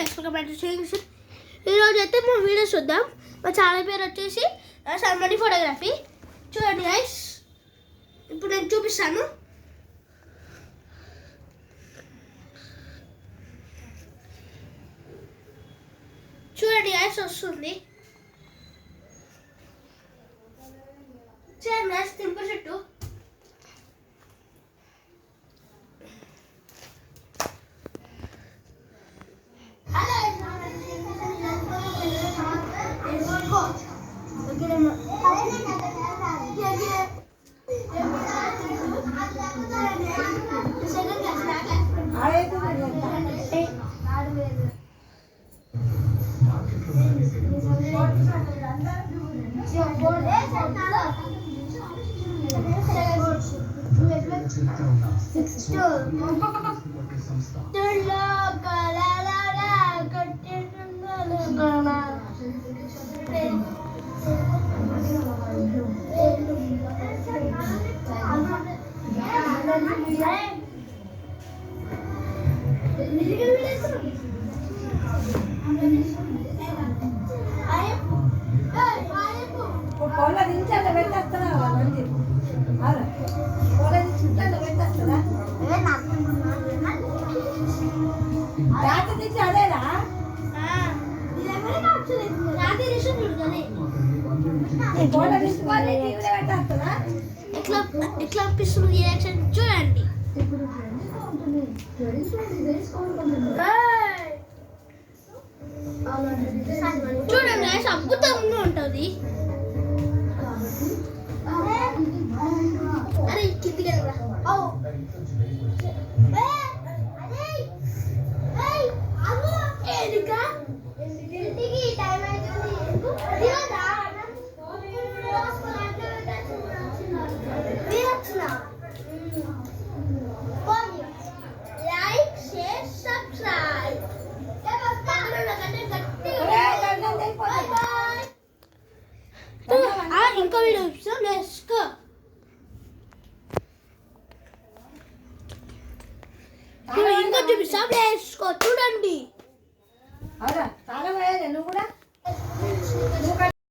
Guys welcome back to Srikrishna. ఈరోజు అయితే మా వీడియో చూద్దాం. మా ఛానల్ పేరు వచ్చేసి సల్మనీ ఫోటోగ్రఫీ. చూడండి గైస్, ఇప్పుడు నేను చూపిస్తాను. చూడండి గైస్, వస్తుంది. చూడండి గైస్, సింపుల్ చెట్టు. ఎట్లా అనిపిస్తుంది రియాక్షన్ చూడండి. చూడండి అద్భుతంగా ఉంటుంది. అరే కిందికి ఇంకో వీడియో చూపిస్తాం. నెక్స్ట్ ఇంకో చూపిస్తాం. నెక్స్ట్ చూడండి. నువ్వు కూడా